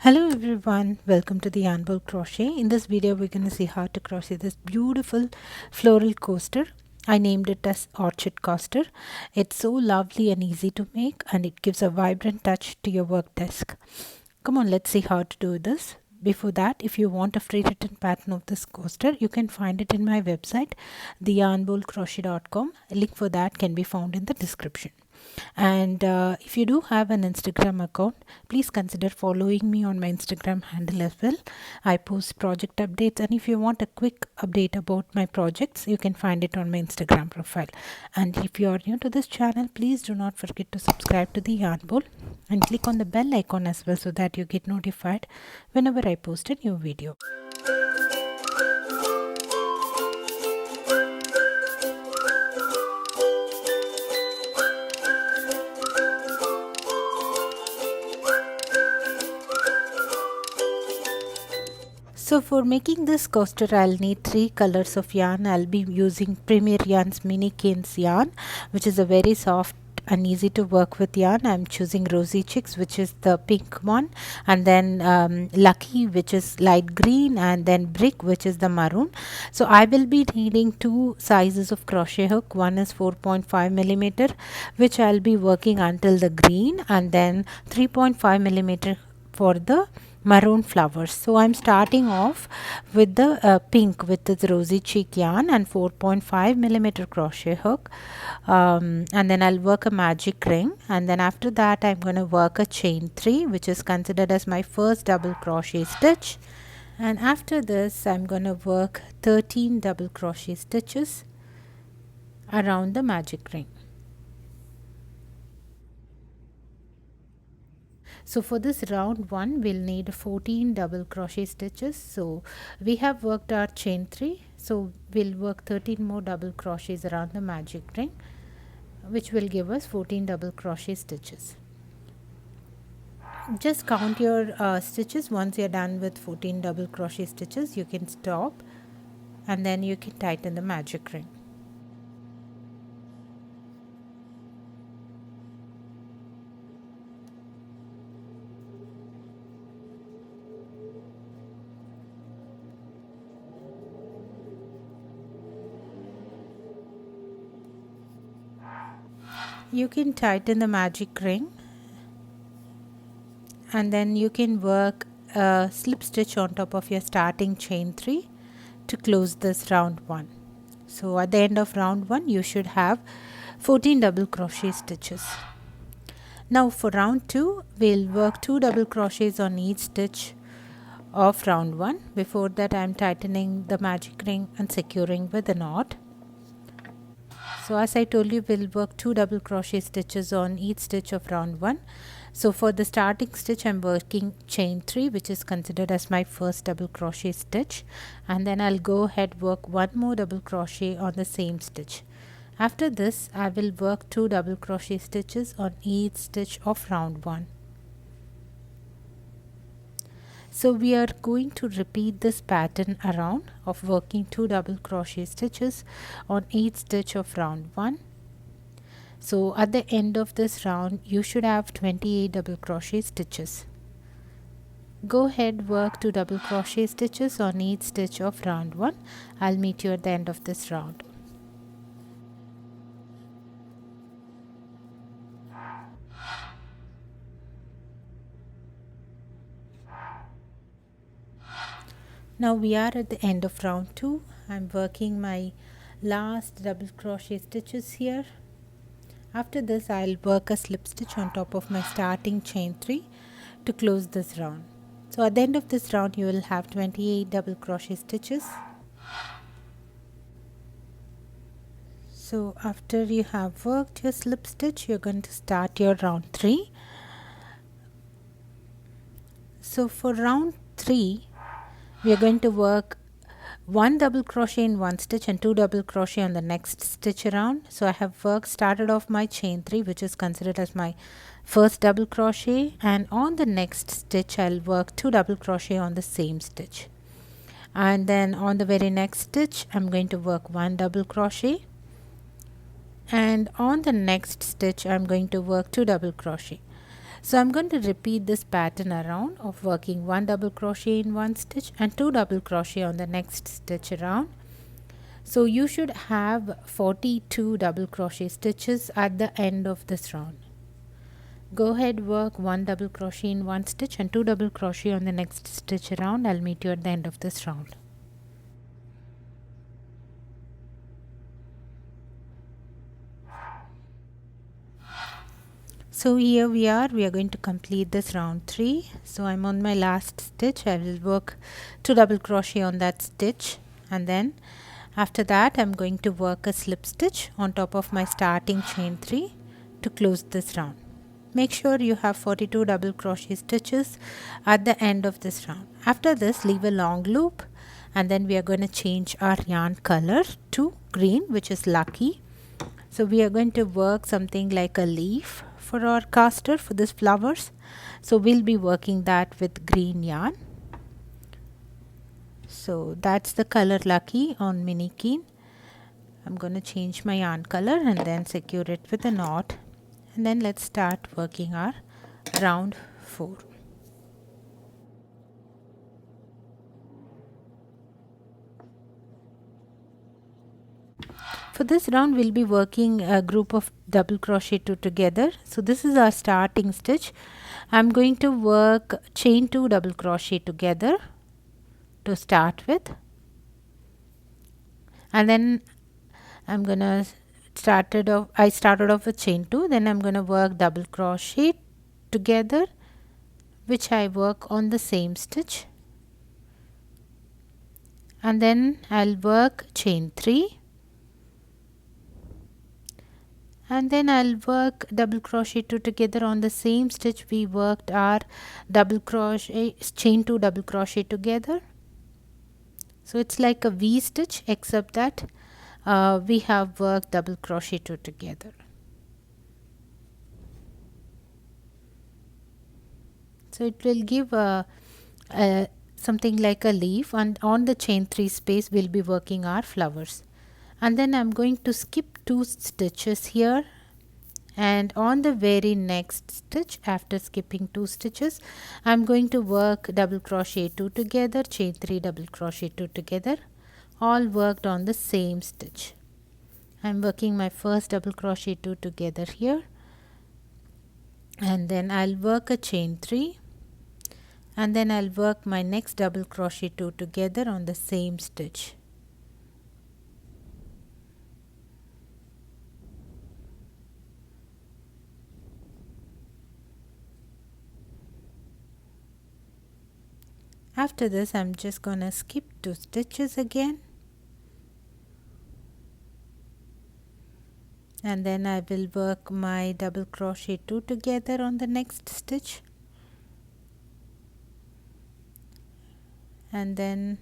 Hello everyone, welcome to the Yarn Bowl Crochet. In this video we're going to see how to crochet this beautiful floral coaster. I named it as Orchid Coaster. It's so lovely and easy to make, and it gives a vibrant touch to your work desk. Come on, let's see how to do this. Before that, if you want a free written pattern of this coaster, you can find it in my website, theyarnbowlcrochet.com. A link for that can be found in the description. And if you do have an Instagram account, please consider following me on my Instagram handle as well. I post project updates, and if you want a quick update about my projects, you can find it on my Instagram profile. And if you are new to this channel, please do not forget to subscribe to the Yarn Bowl and click on the bell icon as well, so that you get notified whenever I post a new video. So for making this coaster, I'll need 3 colors of yarn. I'll be using Premier Yarn's Minikins yarn, which is a very soft and easy to work with yarn. I'm choosing Rosy Chicks, which is the pink one, and then Lucky, which is light green, and then Brick, which is the maroon. So I will be needing 2 sizes of crochet hook. One is 4.5 millimeter, which I'll be working until the green, and then 3.5 millimeter for the maroon flowers. So I'm starting off with the pink with the Rosy Cheek yarn and 4.5 millimeter crochet hook, and then I'll work a magic ring, and then after that I'm going to work a chain 3, which is considered as my first double crochet stitch, and after this I'm going to work 13 double crochet stitches around the magic ring. So for this round 1, we'll need 14 double crochet stitches. So we have worked our chain 3, so we'll work 13 more double crochets around the magic ring, which will give us 14 double crochet stitches. Just count your stitches. Once you're done with 14 double crochet stitches, you can stop, and then you can tighten the magic ring. You can tighten the magic ring, and then you can work a slip stitch on top of your starting chain 3 to close this round 1. So at the end of round 1 you should have 14 double crochet stitches. Now for round 2, we'll work 2 double crochets on each stitch of round 1. Before that, I'm tightening the magic ring and securing with a knot. So as I told you, we'll work 2 double crochet stitches on each stitch of round 1. So for the starting stitch, I'm working chain 3, which is considered as my first double crochet stitch, and then I'll go ahead work 1 more double crochet on the same stitch. After this, I will work 2 double crochet stitches on each stitch of round 1. So we are going to repeat this pattern around of working 2 double crochet stitches on each stitch of round 1. So at the end of this round, you should have 28 double crochet stitches. Go ahead, work 2 double crochet stitches on each stitch of round 1. I'll meet you at the end of this round. Now we are at the end of round 2. I'm working my last double crochet stitches here. After this, I'll work a slip stitch on top of my starting chain 3 to close this round. So at the end of this round, you will have 28 double crochet stitches. So after you have worked your slip stitch, you're going to start your round 3. So for round 3, we are going to work 1 double crochet in one stitch and 2 double crochet on the next stitch around. So I have started off my chain 3, which is considered as my first double crochet, and on the next stitch I'll work 2 double crochet on the same stitch, and then on the very next stitch I'm going to work 1 double crochet, and on the next stitch I'm going to work 2 double crochet. So I'm going to repeat this pattern around of working 1 double crochet in one stitch and 2 double crochet on the next stitch around. So you should have 42 double crochet stitches at the end of this round. Go ahead, work 1 double crochet in one stitch and 2 double crochet on the next stitch around. I'll meet you at the end of this round. So here we are going to complete this round 3. So I'm on my last stitch. I will work 2 double crochet on that stitch, and then after that I'm going to work a slip stitch on top of my starting chain 3 to close this round. Make sure you have 42 double crochet stitches at the end of this round. After this, leave a long loop, and then we are going to change our yarn color to green, which is lucky. So we are going to work something like a leaf for our coaster, for this flowers. So we'll be working that with green yarn. So that's the color lucky on Minikin. I'm going to change my yarn color and then secure it with a knot. And then let's start working our round 4. For this round we'll be working a group of double crochet 2 together. So this is our starting stitch. I'm going to work chain 2 double crochet together to start with, and then I'm gonna started off with chain 2, then I'm gonna work double crochet together, which I work on the same stitch, and then I'll work chain 3, and then I'll work double crochet 2 together on the same stitch we worked our double crochet chain 2 double crochet together. So it's like a V stitch, except that we have worked double crochet 2 together. So it will give something like a leaf, and on the chain 3 space we'll be working our flowers. And then I'm going to skip 2 stitches here, and on the very next stitch, after skipping 2 stitches, I'm going to work double crochet 2 together, chain 3 double crochet 2 together, all worked on the same stitch. I'm working my first double crochet 2 together here, and then I'll work a chain 3, and then I'll work my next double crochet 2 together on the same stitch. After this, I'm just gonna skip 2 stitches again, and then I will work my double crochet 2 together on the next stitch, and then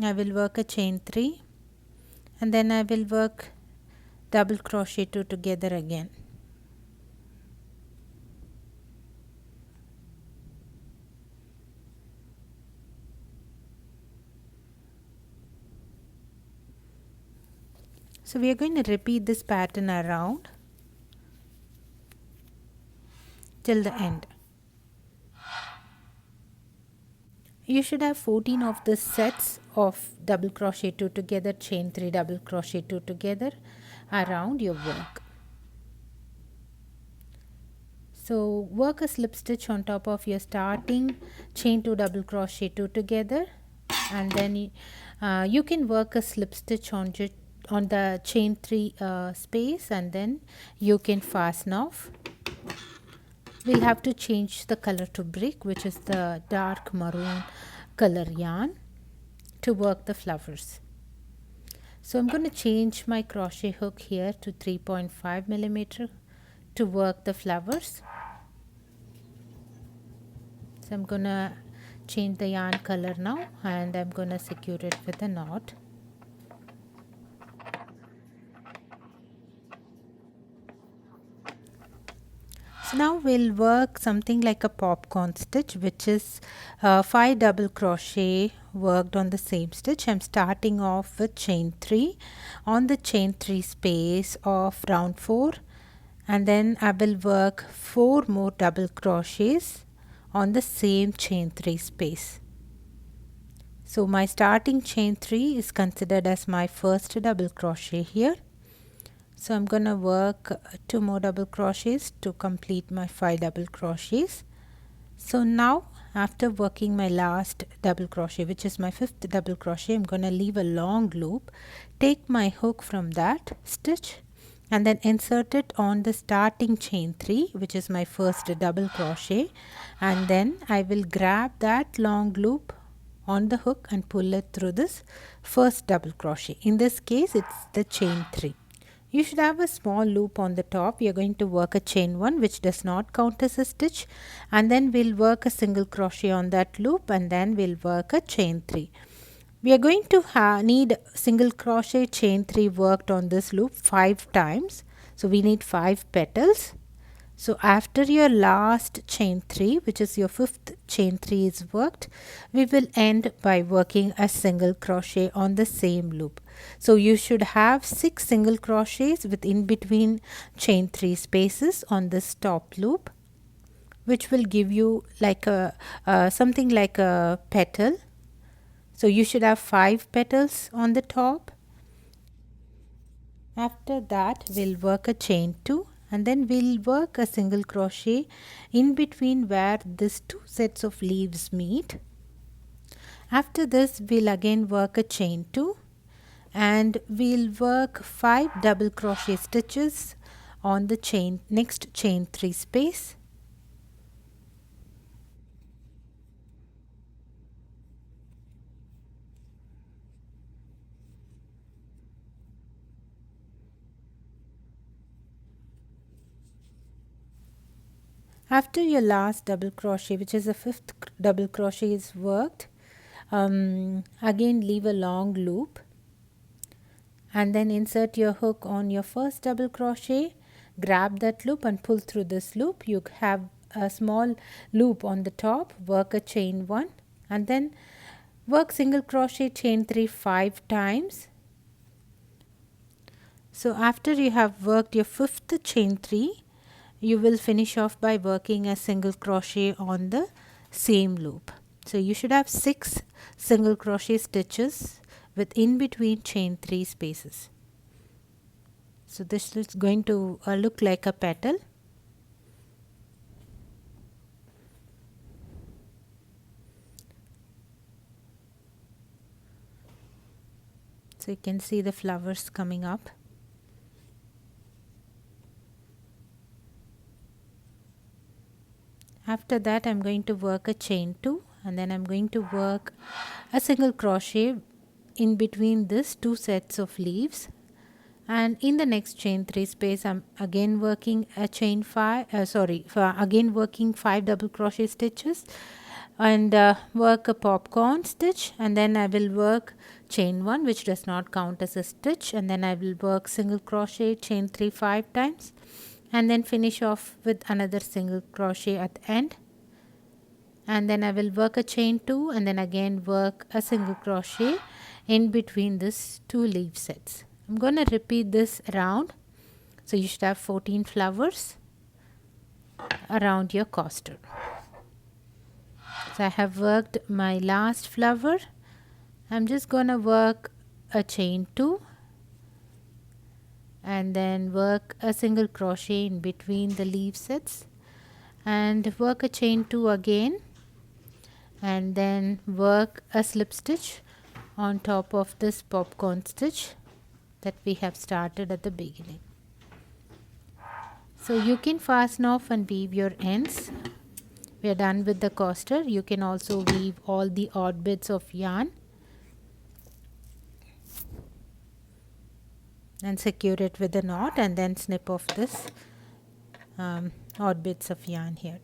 I will work a chain 3, and then I will work double crochet 2 together again. So we are going to repeat this pattern around till the end. You should have 14 of the sets of double crochet 2 together, chain 3 double crochet 2 together around your work. So work a slip stitch on top of your starting chain 2 double crochet 2 together, and then you can work a slip stitch on the chain 3 space, and then you can fasten off. We'll have to change the color to brick, which is the dark maroon color yarn, to work the flowers. So I'm going to change my crochet hook here to 3.5 millimeter to work the flowers. So I'm going to change the yarn color now, and I'm going to secure it with a knot. So now we'll work something like a popcorn stitch, which is 5 double crochet worked on the same stitch. I'm starting off with chain 3 on the chain 3 space of round 4, and then I will work 4 more double crochets on the same chain 3 space. So my starting chain 3 is considered as my first double crochet here. So I'm gonna work 2 more double crochets to complete my 5 double crochets. So now after working my last double crochet, which is my 5th double crochet, I'm gonna leave a long loop, take my hook from that stitch and then insert it on the starting chain 3, which is my first double crochet, and then I will grab that long loop on the hook and pull it through this first double crochet. In this case it's the chain 3. You should have a small loop on the top. We are going to work a chain 1, which does not count as a stitch, and then we'll work a single crochet on that loop, and then we'll work a chain 3. We are going to need single crochet chain 3 worked on this loop 5 times. So we need 5 petals. So after your last chain 3, which is your 5th chain 3 is worked, we will end by working a single crochet on the same loop. So you should have 6 single crochets with in between chain 3 spaces on this top loop, which will give you like a something like a petal. So you should have 5 petals on the top. After that we'll work a chain 2, and then we'll work a single crochet in between where these 2 sets of leaves meet. After this we'll again work a chain 2, and we'll work 5 double crochet stitches on the next chain 3 space. After your last double crochet, which is the 5th double crochet is worked, again leave a long loop and then insert your hook on your first double crochet, grab that loop and pull through this loop. You have a small loop on the top, work a chain 1 and then work single crochet chain 3 5 times. So after you have worked your 5th chain 3, you will finish off by working a single crochet on the same loop. So you should have 6 single crochet stitches with in between chain 3 spaces. So this is going to look like a petal. So you can see the flowers coming up. After that I'm going to work a chain 2 and then I'm going to work a single crochet in between this 2 sets of leaves, and in the next chain 3 space I'm again working a chain 5 again working 5 double crochet stitches and work a popcorn stitch, and then I will work chain 1, which does not count as a stitch, and then I will work single crochet chain 3 5 times and then finish off with another single crochet at the end, and then I will work a chain 2 and then again work a single crochet in between these 2 leaf sets. I'm going to repeat this around. So you should have 14 flowers around your coaster. So I have worked my last flower. I'm just going to work a chain 2 and then work a single crochet in between the leaf sets and work a chain 2 again and then work a slip stitch on top of this popcorn stitch that we have started at the beginning. So you can fasten off and weave your ends. We are done with the coaster. You can also weave all the odd bits of yarn and secure it with a knot and then snip off this odd bits of yarn here.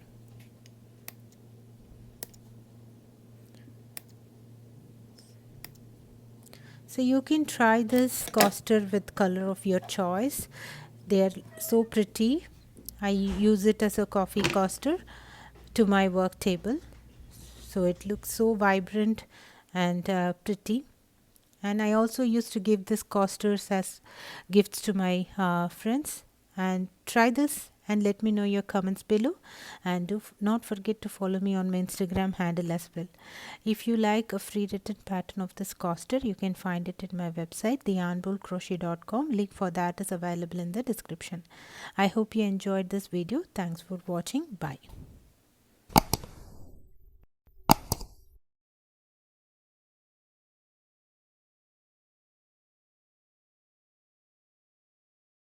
So you can try this coaster with color of your choice. They are so pretty. I use it as a coffee coaster to my work table. So it looks so vibrant and pretty. And I also used to give this coasters as gifts to my friends. And try this and let me know your comments below, and do not forget to follow me on my Instagram handle as well. If you like a free written pattern of this coaster, you can find it in my website theyarnbowlcrochet.com. Link for that is available in the description. I hope you enjoyed this video. Thanks for watching. Bye.